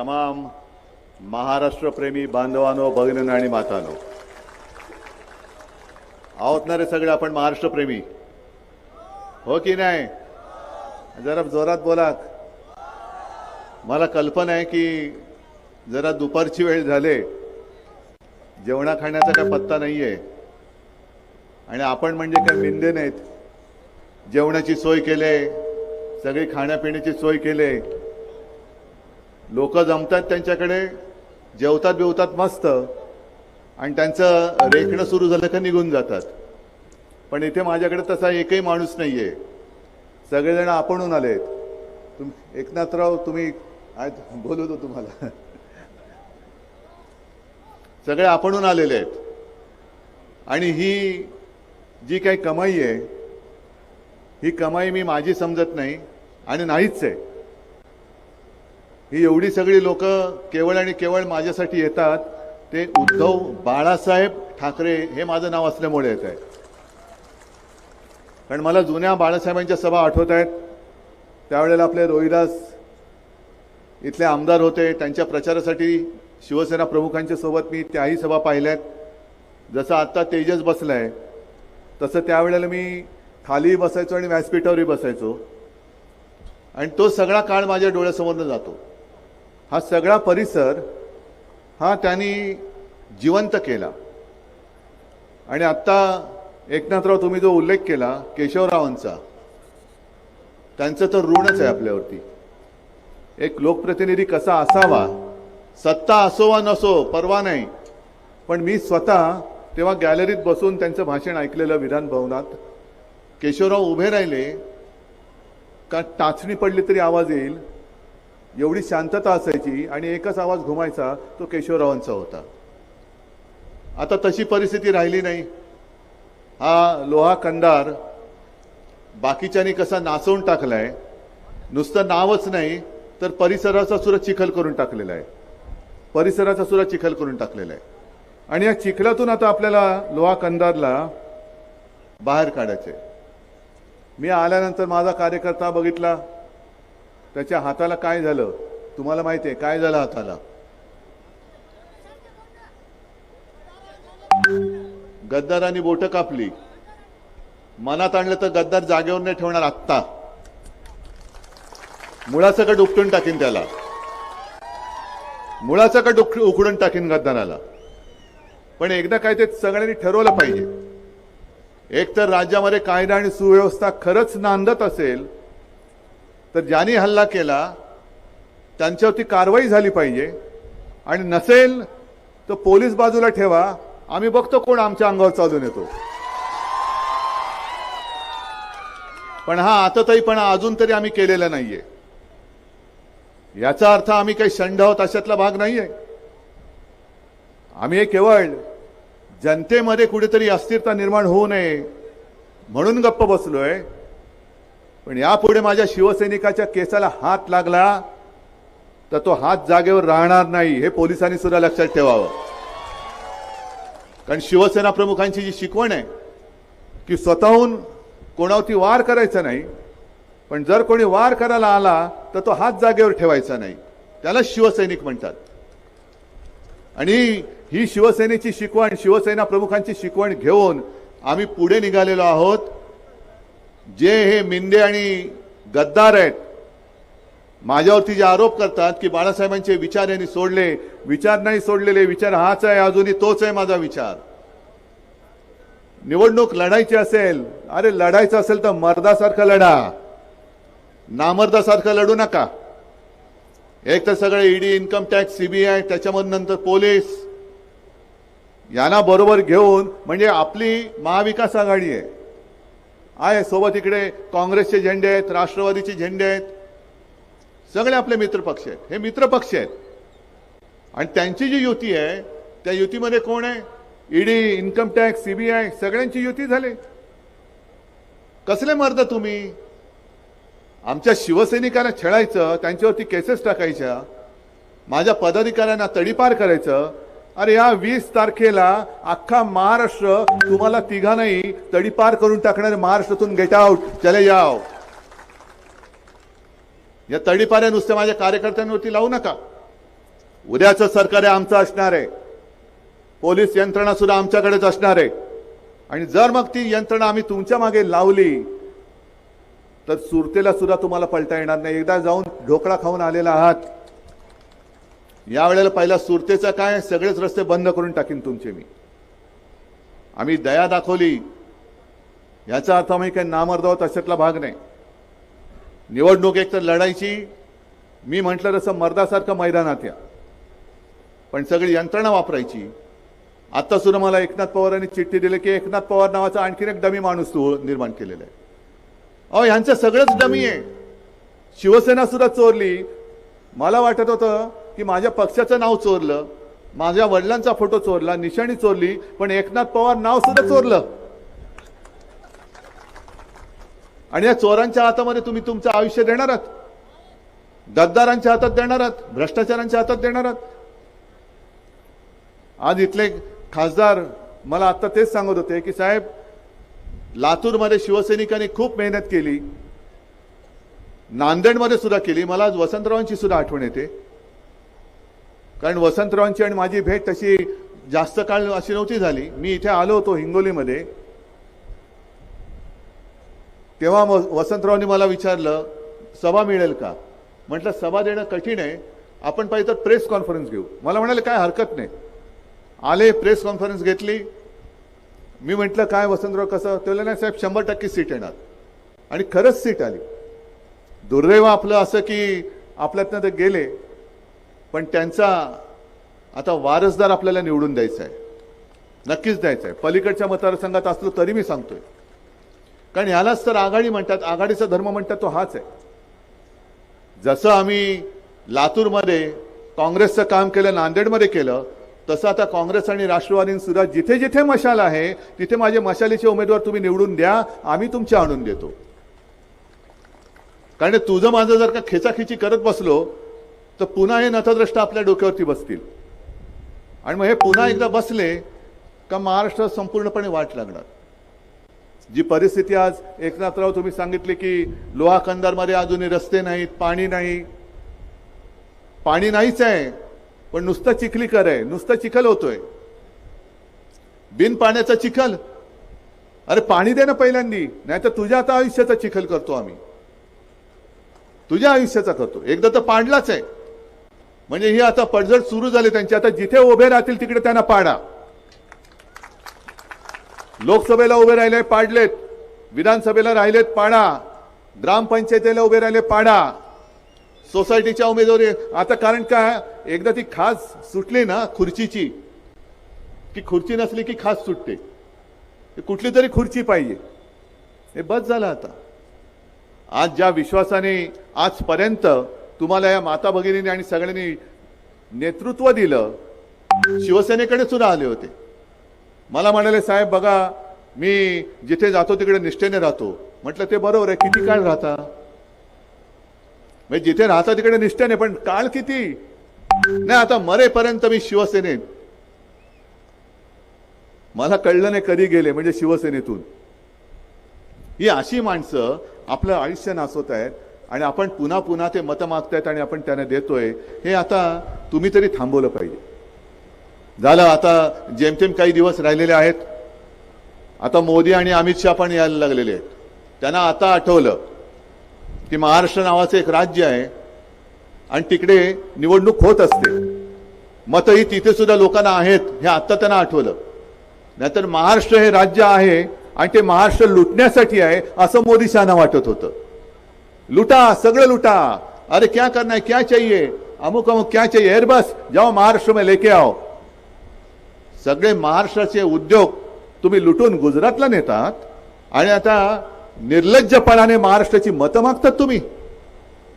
तमाम महाराष्ट्रप्रेमी बांधवांनो, भगिनींनो आणि मातांनो, आहोत ना रे सगळे आपण महाराष्ट्रप्रेमी, हो की नाही? जरा जोरात बोला. मला कल्पना आहे की जरा दुपारची वेळ झाले, जेवणा खाण्याचा काय पत्ता नाहीये आणि आपण म्हणजे काय मिंदे नाहीत. जेवणाची सोय केले, सगळी खाण्यापिण्याची सोय केले, लोक जमतात त्यांच्याकडे, जेवतात बिवतात मस्त आणि त्यांचं रेखणं सुरू झालं का निघून जातात. पण इथे माझ्याकडे तसा एकही माणूस नाहीये, सगळेजण आपणून आलेत. एकनाथराव तुम्ही बोलू दो तुम्हाला, सगळे आपणून आलेले आहेत. आणि ही जी काही कमाई आहे, ही कमाई मी माझी समजत नाही आणि नाहीच आहे. ही एवढी सगळी लोक केवळ आणि केवळ माझ्यासाठी येतात, ते उद्धव बाळासाहेब ठाकरे हे माझं नाव असल्यामुळे येत आहे. कारण मला जुन्या बाळासाहेबांच्या सभा आठवत आहेत. त्यावेळेला आपले रोहिदास इथले आमदार होते, त्यांच्या प्रचारासाठी शिवसेना प्रमुखांच्या सोबत मी त्याही सभा पाहिल्यात. जसं आत्ता तेजस बसलाय तसं त्यावेळेला मी खाली बसायचो आणि व्यासपीठावरही बसायचो आणि तो सगळा काळ माझ्या डोळ्यासमोरनं जातो. हा सगळा परिसर हा त्यांनी जिवंत केला. आणि आत्ता एकनाथराव तुम्ही जो उल्लेख केला केशवरावांचा, त्यांचं तर ऋणच आहे आपल्यावरती. एक लोकप्रतिनिधी कसा असावा, सत्ता असो वा नसो परवा नाही, पण मी स्वतः तेव्हा गॅलरीत बसून त्यांचं भाषण ऐकलेलं विधान भवनात. केशवराव उभे राहिले का टाचणी पडली तरी आवाज येईल एवढी शांतता असायची आणि एकच आवाज घुमायचा, तो केशवरावांचा होता. आता तशी परिस्थिती राहिली नाही. हा लोहा कंदार बाकीच्यांनी कसा नाचवून टाकलाय, नुसतं नावच नाही तर परिसराचा सुद्धा चिखल करून टाकलेला आहे. परिसराचा सुद्धा चिखल करून टाकलेला आहे. आणि या चिखलातून आता आपल्याला लोहा कंदारला बाहेर काढायचे. मी आल्यानंतर माझा कार्यकर्ता बघितला, त्याच्या हाताला काय झालं तुम्हाला माहिती आहे? काय झालं हाताला? गद्दारांनी बोट कापली. मनात आणलं तर गद्दार जागेवर नाही ठेवणार, आत्ता मुळासकट उपटून टाकीन त्याला, मुळासकट उखडून टाकीन गद्दाराला. पण एकदा काय ते सगळ्यांनी ठरवलं पाहिजे. एक तर राज्यामध्ये कायदा आणि सुव्यवस्था खरंच नांदत असेल तर ज्यांनी हल्ला केला त्यांच्यावरती कारवाई झाली पाहिजे, आणि नसेल तर पोलीस बाजूला ठेवा, आम्ही बघतो कोण आमच्या अंगावर चालून येतो. पण हा आतताईपणा अजून तरी आम्ही केलेला नाहीये. याचा अर्थ आम्ही काही शंड आहोत अशातला भाग नाहीये. आम्ही केवळ जनतेमध्ये कुठेतरी अस्थिरता निर्माण होऊ नये म्हणून गप्प बसलोय. पण यापुढे माझ्या शिवसैनिकाच्या केसाला हात लागला तर तो हात जागेवर राहणार नाही, हे पोलिसांनी सुद्धा लक्षात ठेवावं. कारण शिवसेना प्रमुखांची जी शिकवण आहे की स्वतःहून कोणावरती वार करायचा नाही, पण जर कोणी वार करायला आला तर तो हात जागेवर ठेवायचा नाही, त्याला शिवसैनिक म्हणतात. आणि ही शिवसेनेची शिकवण, शिवसेना प्रमुखांची शिकवण घेऊन आम्ही पुढे निघालेलो आहोत. जे हे मिंदे आणि गद्दार आहेत, माझ्यावरती जे आरोप करतात की बाळासाहेबांचे विचार यांनी सोडले, विचार नाही सोडलेले, विचार हाच आहे, अजूनही तोच आहे माझा विचार. निवडणूक लढायची असेल, अरे लढायचं असेल तर मर्दासारखं लढा, नामर्दासारखं लढू नका. एक तर सगळे ईडी, इन्कम टॅक्स, सीबीआय, त्याच्यामध्ये नंतर पोलीस, यांना बरोबर घेऊन, म्हणजे आपली महाविकास आघाडी आहे, सोबत इकडे काँग्रेसचे झेंडे आहेत, राष्ट्रवादीचे झेंडे आहेत, सगळे आपले मित्र पक्ष आहेत. हे मित्र पक्ष आहेत आणि त्यांची जी युती आहे त्या युतीमध्ये कोण आहे? ईडी, इन्कम टॅक्स, सीबीआय, सगळ्यांची युती झाली. कसले मर्द तुम्ही? आमच्या शिवसैनिकांना छळायचं, त्यांच्यावरती केसेस टाकायच्या, माझ्या पदाधिकाऱ्यांना तडीपार करायचं. अरे या 20 तारखेला अख्खा महाराष्ट्र तुम्हाला तिघांनाही तडीपार करून टाकणारे, महाराष्ट्रातून गेट आउट, चले जाओ. या तडीपाऱ्या नुसत्या माझ्या कार्यकर्त्यांवरती लावू नका. उद्याचं सरकार आहे आमचं असणार आहे, पोलीस यंत्रणा सुद्धा आमच्याकडेच असणार आहे. आणि जर मग ती यंत्रणा आम्ही तुमच्या मागे लावली तर सुरतेला सुद्धा तुम्हाला पलटा येणार नाही. एकदा जाऊन ढोकळा खाऊन आलेला आहात, यावेळेला पहिला सुरतेचा काय सगळेच रस्ते बंद करून टाकीन तुमचे मी. आम्ही दया दाखवली याचा अर्थ आम्ही काही नामर्द आहोत अशातला भाग नाही. निवडणूक एक तर लढायची, मी म्हटलं तसं मर्दासारखं मैदानात या, पण सगळी यंत्रणा वापरायची. आता सुद्धा मला एकनाथ पवारांनी चिठ्ठी दिली की एकनाथ पवार नावाचा आणखीन एक डमी माणूस निर्माण केलेला आहे. अहो यांचं सगळंच डमी आहे. शिवसेना सुद्धा चोरली. मला वाटत होतं की माझ्या पक्षाचं नाव चोरलं, माझ्या वडिलांचा फोटो चोरला, निशाणी चोरली, पण एकनाथ पवार नाव सुद्धा चोरलं. आणि या चोरांच्या हातामध्ये तुम्ही तुमचं आयुष्य देणार आहात, गद्दारांच्या हातात देणार आहात, भ्रष्टाचारांच्या हातात देणार आहात. आज इथले खासदार मला आता तेच सांगत होते की साहेब लातूरमध्ये शिवसैनिकांनी खूप मेहनत केली, नांदेडमध्ये सुद्धा केली. मला आज वसंतरावांची सुद्धा आठवण येते, कारण वसंतरावांची आणि माझी भेट तशी जास्त काळ अशी नव्हती झाली. मी इथे आलो होतो हिंगोलीमध्ये, तेव्हा वसंतरावांनी मला विचारलं सभा मिळेल का. म्हटलं सभा देणं कठीण आहे, आपण पाहिजे तर प्रेस कॉन्फरन्स घेऊ. मला म्हणाले काय हरकत नाही. आले, प्रेस कॉन्फरन्स घेतली. मी म्हटलं काय वसंतराव कसं, ते नाही साहेब 100% सीट येणार. आणि खरंच सीट आली. दुर्दैव आपलं असं की आपल्यातनं ते गेले, पण त्यांचा आता वारसदार आपल्याला निवडून द्यायचा आहे, नक्कीच द्यायचा आहे. पलीकडच्या मतदारसंघात असलो तरी मी सांगतोय, कारण यालाच तर आघाडी म्हणतात, आघाडीचा धर्म म्हणतात तो हाच आहे. जसं आम्ही लातूरमध्ये काँग्रेसचं काम केलं, नांदेडमध्ये केलं, तसं आता काँग्रेस आणि राष्ट्रवादीने सुद्धा जिथे जिथे मशाल आहे तिथे माझे मशालीचे उमेदवार तुम्ही निवडून द्या, आम्ही तुमचे आणून देतो. कारण तुझं माझं जर का खेचाखिची करत बसलो तर पुन्हा हे नतद्रष्टा आपल्या डोक्यावरती बसतील. आणि मग हे पुन्हा एकदा बसले का महाराष्ट्रात संपूर्णपणे वाट लागणार. जी परिस्थिती आज एकनाथराव तुम्ही सांगितले की लोहा कंदारमध्ये अजूनही रस्ते नाहीत, पाणी नाही. पाणी नाहीच आहे, पण नुसतं चिखलीकर आहे, नुसतं चिखल होतोय, बिन पाण्याचा चिखल. अरे पाणी दे ना पहिल्यांदी, नाही तर तुझ्या आता आयुष्याचा चिखल करतो आम्ही, तुझ्या आयुष्याचा करतो. एकदा तर पाडलाच आहे, म्हणजे ही आता पडझड सुरू झाली त्यांची. आता जिथे उभे राहतील तिकडे त्यांना पाडा. लोकसभेला उभे राहिले पाडलेत, विधानसभेला राहिलेत पाडा, ग्रामपंचायतीला उभे राहिले पाडा, सोसायटीच्या उमेदवारी. आता कारण काय, एकदा ती खास सुटली ना खुर्चीची, की खुर्ची नसली की खास सुटते. कुठली तरी खुर्ची पाहिजे, हे बस झालं. आता आज ज्या विश्वासाने आजपर्यंत तुम्हाला या माता भगिनींनी आणि सगळ्यांनी नेतृत्व दिलं, शिवसेनेकडे सुद्धा आले होते. मला म्हणाले साहेब बघा मी जिथे जातो तिकडे निष्ठेने राहतो. म्हटलं ते बरोबर आहे, किती काळ राहता, म्हणजे जिथे राहता तिकडे निष्ठेने, पण काळ किती. नाही आता मरेपर्यंत मी शिवसेनेत. मला कळलं नाही कधी गेले म्हणजे शिवसेनेतून. ही अशी माणसं आपलं आयुष्य नासवत आहेत आणि आपण पुन्हा पुन्हा ते मतं मागतायत आणि आपण त्यांना देतोय. हे आता तुम्ही तरी थांबवलं पाहिजे. झालं आता जेमतेम काही दिवस राहिलेले आहेत. आता मोदी आणि अमित शहा पण यायला लागलेले आहेत. त्यांना आता आठवलं की महाराष्ट्र नावाचं एक राज्य आहे आणि तिकडे निवडणूक होत असते, मतही तिथे सुद्धा लोकांना आहेत, हे आता त्यांना आठवलं. नाहीतर महाराष्ट्र हे राज्य आहे आणि ते महाराष्ट्र लुटण्यासाठी आहे असं मोदी शहाना वाटत होतं. लुटा, सगळं लुटा, अरे क्या करना है, क्या चाहिए, अमुक अमुक क्या चाहिए, एयरबस जाओ महाराष्ट्र में लेके आओ. सगळे महाराष्ट्राचे उद्योग तुम्ही लुटून गुजरातला नेतात आणि आता निर्लज्जपणाने महाराष्ट्राची मतं मागतात तुम्ही.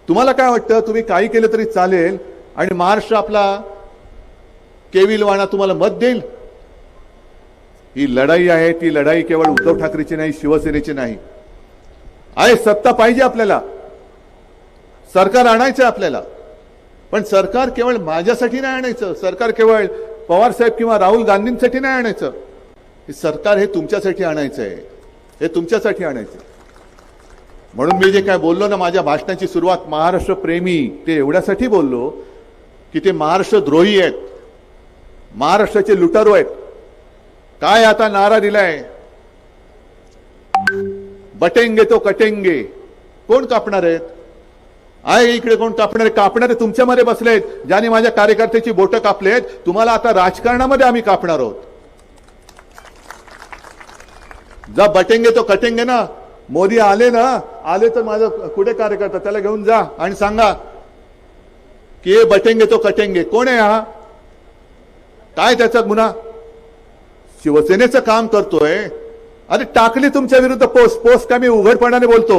तुम्हाला काय वाटतं तुम्ही काही केलं तरी चालेल आणि महाराष्ट्र आपला केविलवाणा तुम्हाला मत देईल. ही लढाई आहे, ती लढाई केवळ उद्धव ठाकरेची नाही, शिवसेनेची नाही आहे. सत्ता पाहिजे आपल्याला, सरकार आणायचं आपल्याला, पण सरकार केवळ माझ्यासाठी नाही आणायचं, सरकार केवळ पवार साहेब किंवा राहुल गांधींसाठी नाही आणायचं. हे सरकार हे तुमच्यासाठी आणायचं आहे, हे तुमच्यासाठी आणायचं. म्हणून मी जे काय बोललो ना, माझ्या भाषणाची सुरुवात महाराष्ट्र प्रेमी ते एवढ्यासाठी बोललो की ते महाराष्ट्रद्रोही आहेत, महाराष्ट्राचे लुटारू आहेत. काय आता नारा दिलाय, बटेंगे तो कटेंगे. कोण कापणार आहेत? आहे इकडे कोण कापणारे? कापणारे तुमच्यामध्ये बसलेत, ज्याने माझ्या कार्यकर्त्याची बोटं कापलेत. तुम्हाला आता राजकारणामध्ये आम्ही कापणार आहोत. जा बटेंगे तो कटेंगे ना. मोदी आले ना, आले तर माझा कुठे कार्यकर्ता त्याला घेऊन जा आणि सांगा की हे बटेंगे तो कटेंगे. कोण आहे हा? काय त्याचा गुन्हा? शिवसेनेचं काम करतोय. अरे टाकली तुमच्या विरुद्ध पोस्ट का मी उघडपणाने बोलतो?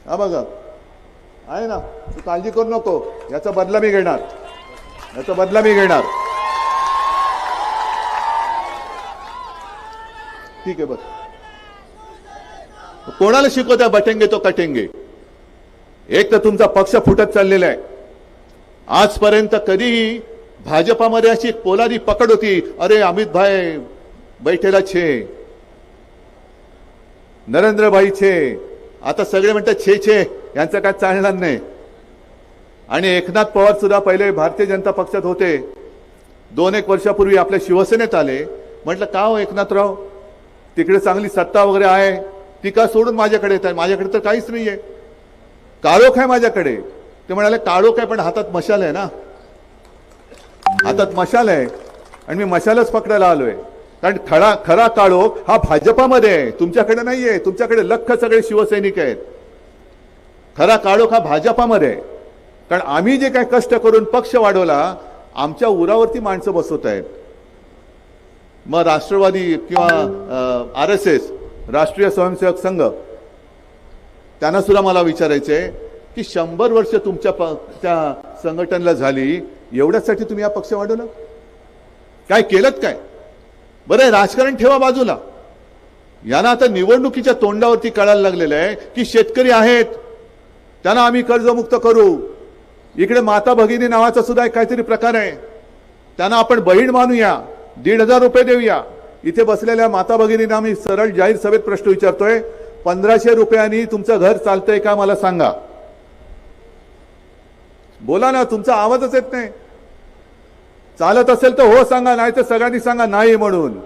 हा बघा आहे ना, तू काळजी करू नको, याचा बदला मी घेणार, याचा बदला मी घेणार. ठीक आहे बस. कोणाला शिकवता बटेंगे तो कटेंगे? एक तर तुमचा पक्ष फुटत चाललेला आहे. आजपर्यंत कधीही भाजपामध्ये अशी पोलादी पकड होती, अरे अमित भाई बैठेला छे, नरेंद्र भाई छे. आता सगळे म्हणतात छे छे, यांचं काय चालणार नाही. आणि एकनाथ पवार सुद्धा पहिले भारतीय जनता पक्षात होते, 2-1 वर्षापूर्वी आपल्या शिवसेनेत आले. म्हटलं का हो एकनाथराव, तिकडे चांगली सत्ता वगैरे आहे, ती का सोडून माझ्याकडे येत आहे? माझ्याकडे तर काहीच नाहीये, काळोख आहे माझ्याकडे. ते म्हणाले काळोख आहे पण हातात मशाल आहे ना, हातात मशाल आहे आणि मी मशालच पकडायला आलोय. कारण खरा काळोख हा भाजपामध्ये आहे, तुमच्याकडे नाहीये. तुमच्याकडे लख सगळे शिवसैनिक आहेत. खरा काळोख हा भाजपामध्ये आहे. कारण आम्ही जे काही कष्ट करून पक्ष वाढवला, आमच्या उरावरती माणसं बसवत आहेत. मग राष्ट्रवादी किंवा RSS राष्ट्रीय स्वयंसेवक संघ, त्यांना सुद्धा मला विचारायचंय की 100 वर्ष तुमच्या त्या संघटनेला झाली, एवढ्यासाठी तुम्ही हा पक्ष वाढवला? काय केलं काय? बरं राजकारण ठेवा बाजूला. यांना आता निवडणुकीच्या तोंडावरती कळायला लागलेलं आहे की शेतकरी आहेत, त्यांना आम्ही कर्जमुक्त करू. इकडे माता भगिनी नावाचा सुद्धा एक काहीतरी प्रकार आहे, त्यांना आपण बहीण मानूया, 1,500 रुपये देऊया. इथे बसलेल्या माता भगिनींना आम्ही सरळ जाहीर सभेत प्रश्न विचारतोय, 1500 रुपयांनी तुमचं घर चालतंय का मला सांगा? बोला ना, तुमचा आवाजच येत नाही. चालत असेल तर हो सांगा, नाही तर सगळ्यांनी सांगा नाही म्हणून.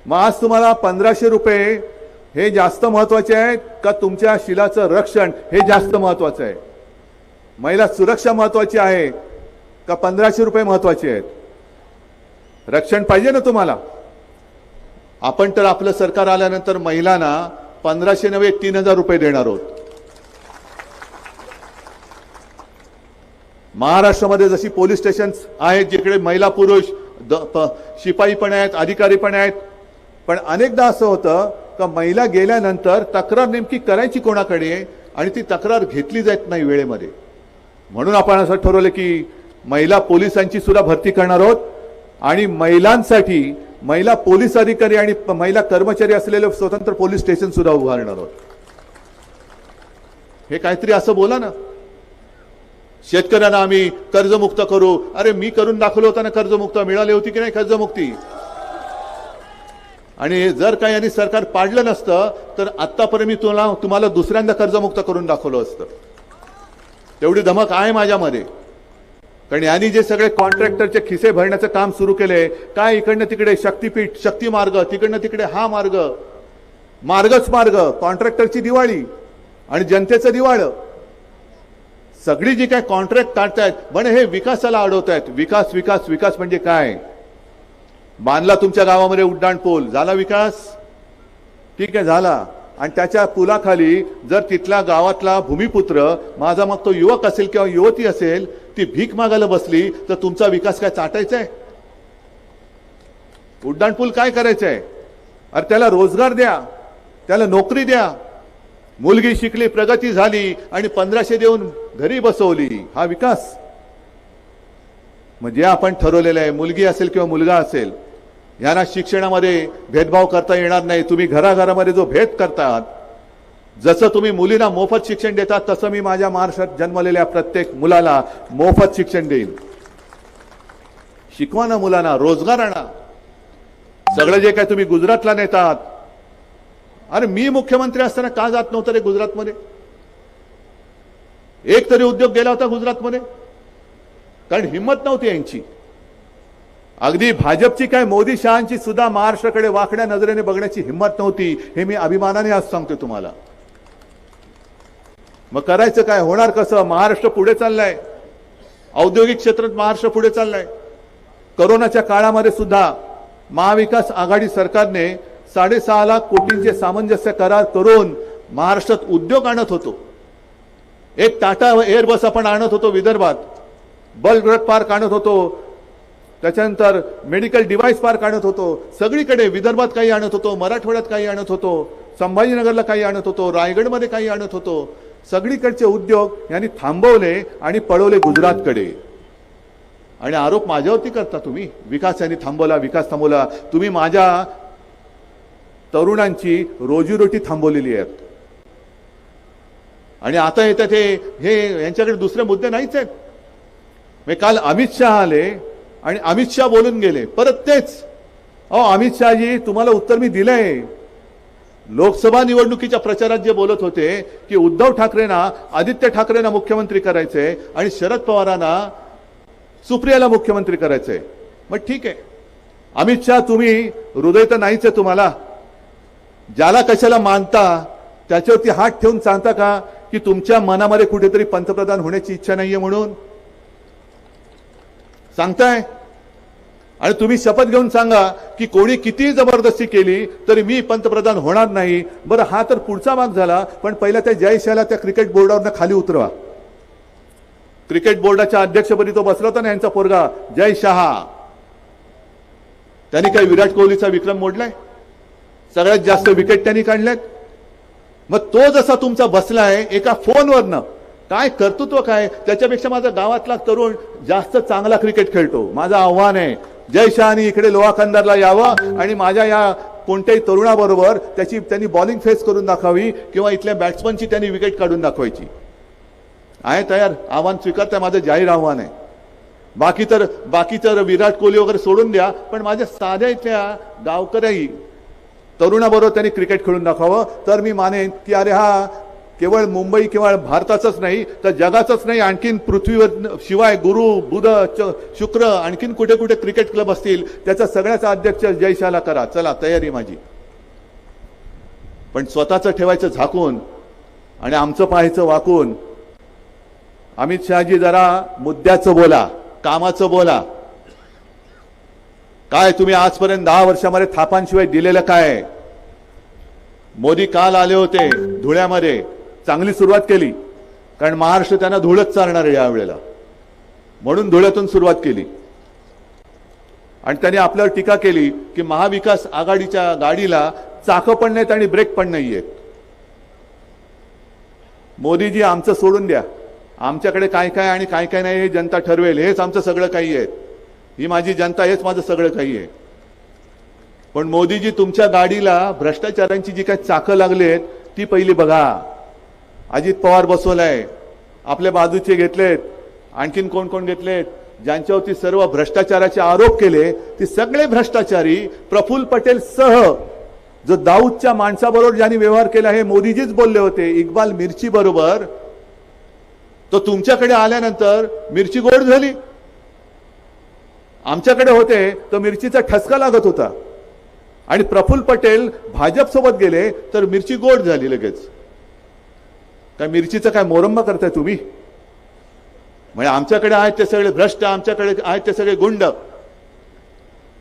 मग आज तुम्हाला 1500 रुपये हे जास्त महत्वाचे आहेत का तुमच्या शिलाचं रक्षण हे जास्त महत्वाचं आहे? महिला सुरक्षा महत्वाची आहे का 1500 रुपये महत्वाचे आहेत? रक्षण पाहिजे ना तुम्हाला. आपण तर आपलं सरकार आल्यानंतर महिलांना 1500 नव्हे 3000 रुपये देणार आहोत. महाराष्ट्रामध्ये जशी पोलीस स्टेशन आहेत जिकडे महिला पुरुष शिपाई पण आहेत, अधिकारी पण आहेत, पण अनेकदा असं होतं का महिला गेल्यानंतर तक्रार नेमकी करायची कोणाकडे आणि ती तक्रार घेतली जात नाही वेळेमध्ये. म्हणून आपण असं ठरवलं की महिला पोलिसांची सुद्धा भरती करणार आहोत आणि महिलांसाठी महिला पोलीस अधिकारी आणि महिला कर्मचारी असलेले स्वतंत्र पोलीस स्टेशन सुद्धा उभारणार आहोत. हे काहीतरी असं बोला ना. शेतकऱ्यांना आम्ही कर्जमुक्त करू. अरे मी करून दाखवलं होतं ना कर्जमुक्त, मिळाली होती की नाही कर्जमुक्ती? आणि जर काही यांनी सरकार पाडलं नसतं तर आतापर्यंत मी तुम्हाला दुसऱ्यांदा कर्जमुक्त करून दाखवलं असतं. तेवढी धमक आहे माझ्यामध्ये. कारण यांनी जे सगळे कॉन्ट्रॅक्टरचे खिसे भरण्याचं काम सुरू केले, काय इकडनं तिकडे शक्तीपीठ, शक्ती मार्ग, तिकडनं तिकडे हा मार्ग, मार्गच मार्ग, कॉन्ट्रॅक्टरची दिवाळी आणि जनतेचं दिवाळं. सगळी जी काय कॉन्ट्रॅक्ट काढतायत म्हणे हे विकासाला अडवतायत. विकास विकास विकास म्हणजे काय? बांधला तुमच्या गावामध्ये उड्डाण पूल, झाला विकास? ठीक आहे झाला. आणि त्याच्या पुलाखाली जर तिथल्या गावातला भूमिपुत्र, माझा मग तो युवक असेल किंवा युवती असेल, ती भीक मागायला बसली तर तुमचा विकास काय चाटायचा आहे? उड्डाण पूल काय करायचं आहे? अरे त्याला रोजगार द्या, त्याला नोकरी द्या. मुलगी शिकली, प्रगती झाली आणि 1500 देऊन घरी बसवली, हा विकास? म्हणजे आपण ठरवलेलं आहे मुलगी असेल किंवा मुलगा असेल, यांना शिक्षणामध्ये भेदभाव करता येणार नाही. तुम्ही घराघरामध्ये जो भेद करतात, जसं तुम्ही मुलींना मोफत शिक्षण देतात तसं मी माझ्या महाराष्ट्रात जन्मलेल्या प्रत्येक मुलाला मोफत शिक्षण देईन. शिकवा ना मुलांना, रोजगार आणा. सगळं जे काय तुम्ही गुजरातला नेतात, अरे मी मुख्यमंत्री असताना का जात नव्हतं रे गुजरातमध्ये? एक तरी उद्योग गेला होता गुजरातमध्ये? कारण हिंमत नव्हती यांची. अगदी भाजपची काय मोदी शहांची सुद्धा महाराष्ट्राकडे वाकड्या नजरेने बघण्याची हिंमत नव्हती. हे मी अभिमानाने आज सांगतो तुम्हाला. मग करायचं काय, होणार कसं? महाराष्ट्र पुढे चाललाय, औद्योगिक क्षेत्रात महाराष्ट्र पुढे चाललाय. कोरोनाच्या काळामध्ये सुद्धा महाविकास आघाडी सरकारने 6.5 लाख कोटींचे सामंजस्य करार करून महाराष्ट्रात उद्योग आणत होतो. एक टाटा एअरबस आपण आणत होतो विदर्भात, बल्क ड्रग पार्क आणत होतो, त्याच्यानंतर मेडिकल डिव्हाइस पार्क आणत होतो. सगळीकडे विदर्भात काही आणत होतो, मराठवाड्यात काही आणत होतो, संभाजीनगरला काही आणत होतो, रायगडमध्ये काही आणत होतो. सगळीकडचे उद्योग यांनी थांबवले आणि पळवले गुजरातकडे. आणि आरोप माझ्यावरती करता तुम्ही, विकास यांनी थांबवला, विकास थांबवला. तुम्ही माझ्या तरुणांची रोजीरोटी थांबवलेली आहे. आणि आता येतात हे यांच्याकडे दुसरे मुद्दे नाहीच आहेत. काल अमित शहा आले आणि अमित शहा बोलून गेले, परत तेच. अमित शहाजी, तुम्हाला उत्तर मी दिलंय. लोकसभा निवडणुकीच्या प्रचारात जे बोलत होते की उद्धव ठाकरेंना, आदित्य ठाकरेंना मुख्यमंत्री करायचंय आणि शरद पवारांना, सुप्रियाला मुख्यमंत्री करायचंय. मग ठीक आहे अमित शहा, तुम्ही हृदय तर नाहीच आहे तुम्हाला. ज्याला कशाला मानता त्याच्यावरती हात ठेवून सांगता का की तुमच्या मनामध्ये कुठेतरी पंतप्रधान होण्याची इच्छा नाहीये म्हणून सांगताय? आणि तुम्ही शपथ घेऊन सांगा की कोणी किती जबरदस्ती केली तरी मी पंतप्रधान होणार नाही. बरं, हा तर पुढचा भाग झाला. पण पहिला त्या जय शहाला त्या क्रिकेट बोर्डावरनं खाली उतरवा. क्रिकेट बोर्डाच्या अध्यक्षपदी तो बसला होता ना यांचा पोरगा जय शहा. त्यांनी काही विराट कोहलीचा विक्रम मोडलाय? सगळ्यात जास्त विकेट त्यांनी काढल्यात. मग तो जसा तुमचा बसलाय एका फोनवरनं, काय कर्तृत्व काय? त्याच्यापेक्षा माझा गावातला तरुण जास्त चांगला क्रिकेट खेळतो. माझं आव्हान आहे जय शहानी इकडे लोहा कंदारला यावं आणि माझ्या या कोणत्याही तरुणाबरोबर त्यांनी बॉलिंग फेस करून दाखवावी किंवा इथल्या बॅट्समनची त्यांनी विकेट काढून दाखवायची. आहे तयार? आव्हान स्वीकारताय? माझं जाहीर आव्हान आहे. बाकी तर विराट कोहली वगैरे सोडून द्या, पण माझ्या साध्या इथल्या गावकऱ्याही तरुणाबरोबर त्यांनी क्रिकेट खेळून दाखवावं. तर मी मानेन की अरे हा केवळ मुंबई केवळ भारताचंच नाही तर जगाचंच नाही, आणखीन पृथ्वीवर शिवाय गुरु बुध शुक्र आणखीन कुठे कुठे क्रिकेट क्लब असतील त्याचा सगळ्याचा अध्यक्ष जय शहाला करा. चला, तयारी माझी. पण स्वतःचं ठेवायचं झाकून आणि आमचं पाहायचं वाकून. अमित शहाजी, जरा मुद्द्याचं बोला, कामाचं बोला. काय तुम्ही आजपर्यंत 10 वर्षामध्ये थापांशिवाय दिलेलं काय? मोदी काल आले होते धुळ्यामध्ये, चांगली सुरुवात केली. कारण महाराष्ट्र त्यांना धुळच चालणार आहे यावेळेला, म्हणून धुळ्यातून सुरुवात केली. आणि त्यांनी आपल्यावर टीका केली की महाविकास आघाडीच्या गाडीला चाकं पण नाहीत आणि ब्रेक पण नाहीयेत. मोदीजी, आमचं सोडून द्या. आमच्याकडे काय काय आणि काय काय नाही हे जनता ठरवेल. हेच आमचं सगळं काही आहे. ही माझी जनता, हेच माझं सगळं काही आहे. पण मोदीजी, तुमच्या गाडीला भ्रष्टाचारांची जी काही चाकं लागलेत ती पहिली बघा. अजित पवार बसवलाय, आपल्या बाजूचे घेतलेत, आणखीन कोण कोण घेतलेत, ज्यांच्यावरती सर्व भ्रष्टाचाराचे आरोप केले ते सगळे भ्रष्टाचारी प्रफुल्ल पटेल सह जो दाऊदच्या माणसाबरोबर ज्यांनी व्यवहार केला हे मोदीजीच बोलले होते. इक्बाल मिर्ची बरोबर तो तुमच्याकडे आल्यानंतर मिरची गोड झाली. आमच्याकडे होते तर मिरचीचा ठसका लागत होता. आणि प्रफुल्ल पटेल भाजप सोबत गेले तर मिरची गोड झाली लगेच. काय मिरचीचं काय मोरंबा करताय तुम्ही? म्हणजे आमच्याकडे आहेत ते सगळे भ्रष्ट, आमच्याकडे आहेत ते सगळे गुंड,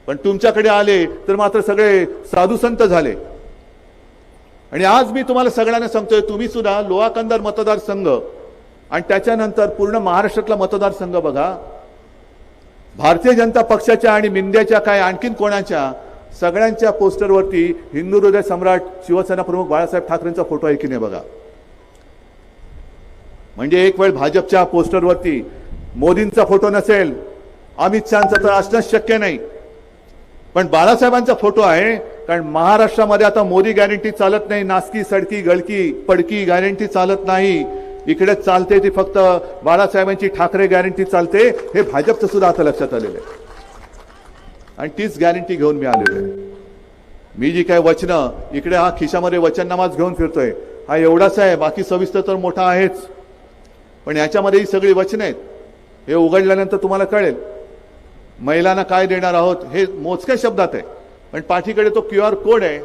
पण तुमच्याकडे आले तर मात्र सगळे साधू संत झाले. आणि आज मी तुम्हाला सगळ्यांना सांगतोय, तुम्ही सुद्धा लोहा कंदार मतदारसंघ आणि त्याच्यानंतर पूर्ण महाराष्ट्रातला मतदारसंघ बघा. भारतीय जनता पक्षाच्या आणि मिंद्याच्या काय आणखीन कोणाच्या सगळ्यांच्या पोस्टरवरती हिंदू हृदय सम्राट शिवसेना प्रमुख बाळासाहेब ठाकरेंचा फोटो आहे की नाही बघा. म्हणजे एक वेळ भाजपच्या पोस्टरवरती मोदींचा फोटो नसेल, अमित शहांचा तर असणंच शक्य नाही, पण बाळासाहेबांचा फोटो आहे. कारण महाराष्ट्रामध्ये आता मोदी गॅरंटी चालत नाही, नासकी सडकी गळकी पडकी गॅरंटी चालत नाही. इकडे चालते ती फक्त बाळासाहेबांची ठाकरे गॅरंटी चालते. हे भाजपचं सुद्धा आता लक्षात आलेलं आहे आणि तीच गॅरंटी घेऊन मी आलेलो आहे. मी जी काय वचनं इकडे हा खिशामध्ये वचननामाच घेऊन फिरतोय हा एवढाच आहे, बाकी सविस्तर तर मोठा आहेच. पण याच्यामध्ये ही सगळी वचने आहेत. हे उघडल्यानंतर तुम्हाला कळेल महिलांना काय देणार आहोत हे मोजक्या शब्दात आहे, पण पाठीकडे तो QR कोड आहे,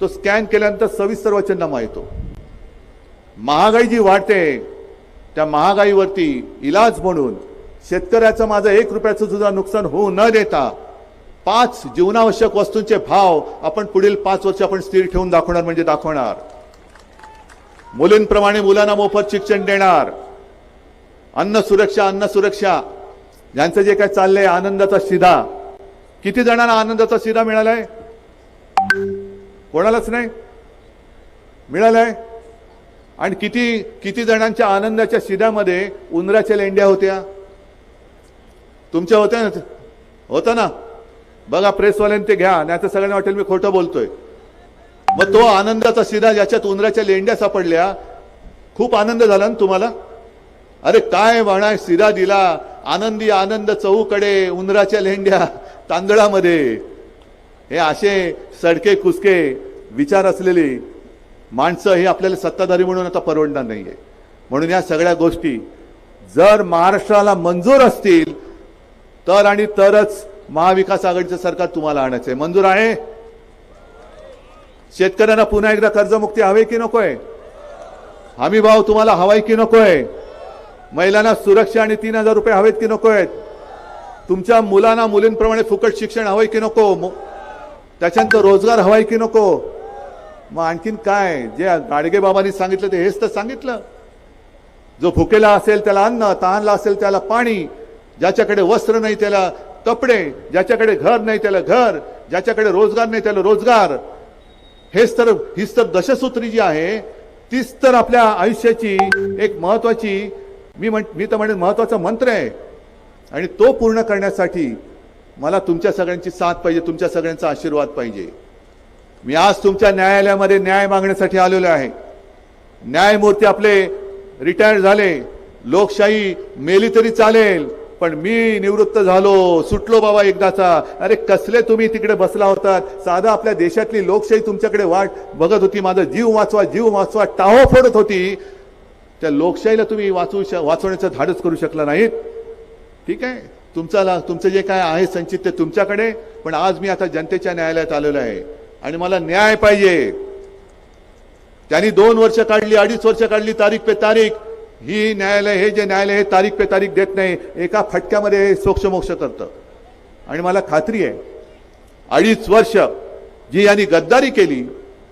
तो स्कॅन केल्यानंतर सविस्तर वचननामा येतो. महागाई जी वाढते त्या महागाईवरती इलाज म्हणून शेतकऱ्याचं माझं 1 रुपयाचं सुद्धा नुकसान होऊ न देता 5 जीवनावश्यक वस्तूंचे भाव आपण पुढील 5 वर्ष आपण स्थिर ठेवून दाखवणार म्हणजे दाखवणार. मुलींप्रमाणे मुलांना मोफत शिक्षण देणार. अन्न सुरक्षा ज्यांचं जे काय चाललंय आनंदाचा शिधा. किती जणांना आनंदाचा शिधा मिळालाय? कोणालाच नाही मिळालाय. आणि किती जणांच्या आनंदाच्या शिध्यामध्ये उंदराच्या लेंड्या होत्या? तुमच्या होत्या ना? होता ना? बघा प्रेसवाल्यांनी ते घ्या, नाही तर सगळ्यांना वाटेल मी खोटं बोलतोय. मग तो आनंदाचा शिधा ज्याच्यात उंदराच्या लेंड्या सापडल्या, खूप आनंद झाला ना तुम्हाला? अरे काय म्हणा, शिधा दिला, आनंदी आनंद चहूकडे, उंदराच्या लेंड्या तांदळामध्ये. हे असे सडके खुसके विचार असलेली माणसं हे आपल्याला सत्ताधारी म्हणून आता परवडणार नाहीये. म्हणून या सगळ्या गोष्टी जर महाराष्ट्राला मंजूर असतील तर आणि तरच महाविकास आघाडीचं सरकार तुम्हाला आणायचंय. मंजूर आहे? शेतकऱ्यांना पुन्हा एकदा कर्जमुक्ती हवी की नकोय? हमी भाव तुम्हाला हवाय की नकोय? महिलांना सुरक्षा आणि 3000 रुपये हवेत की नकोय? तुमच्या मुलांना मुलींप्रमाणे फुकट शिक्षण हवंय की नको? त्याच्यानंतर रोजगार हवाय की नको? मग आणखीन काय? जे गाडगे बाबांनी सांगितलं ते हेच तर सांगितलं. जो भुकेला असेल त्याला अन्न, तहानला असेल त्याला पाणी, ज्याच्याकडे वस्त्र नाही त्याला कपडे, ज्याच्याकडे घर नाही त्याला घर, ज्याच्याकडे रोजगार नाही त्याला रोजगार. हीच तर दशसूत्री जी आहे, तीच तर आपल्या आयुष्याची एक महत्वाची मी तर म्हणेन महत्वाचा मंत्र आहे. आणि तो पूर्ण करण्यासाठी मला तुमच्या सगळ्यांची साथ पाहिजे, तुमच्या सगळ्यांचा आशीर्वाद पाहिजे. मी आज तुमच्या न्यायालयामध्ये न्याय मागण्यासाठी आलेलो आहे. न्यायमूर्ती आपले रिटायर झाले. लोकशाही मेली तरी चालेल, पण मी निवृत्त झालो, सुटलो बाबा एकदाचा. अरे कसले तुम्ही तिकडे बसला होतात? साधा आपल्या देशातली लोकशाही तुमच्याकडे वाट बघत होती. माझा जीव वाचवा टाहो फोडत होती. त्या लोकशाहीला तुम्ही वाचवण्याचं धाडस करू शकला नाहीत. ठीक आहे, तुमचं जे काय आहे संचित ते तुमच्याकडे, पण आज मी आता जनतेच्या न्यायालयात आलेलो आहे आणि मला न्याय पाहिजे. त्यांनी 2 वर्ष काढली, 2.5 वर्ष काढली, तारीख पे तारीख. हे जे न्यायालय हे तारीख पे तारीख देत नाही, एका फटक्यामध्ये सोक्षमोक्ष करतं. आणि मला खात्री आहे 2.5 वर्ष जी यांनी गद्दारी केली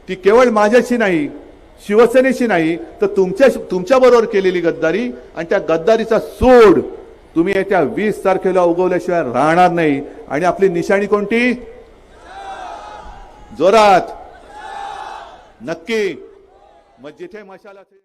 ती केवळ माझ्याशी नाही, शिवसेनेशी नाही, तर तुमच्या बरोबर केलेली गद्दारी. आणि त्या गद्दारीचा सूड तुम्ही येत्या 20 तारखेला उगवल्याशिवाय राहणार नाही. आणि आपली निशाणी कोणती? जोरात नक्की. मग जिथे मशाल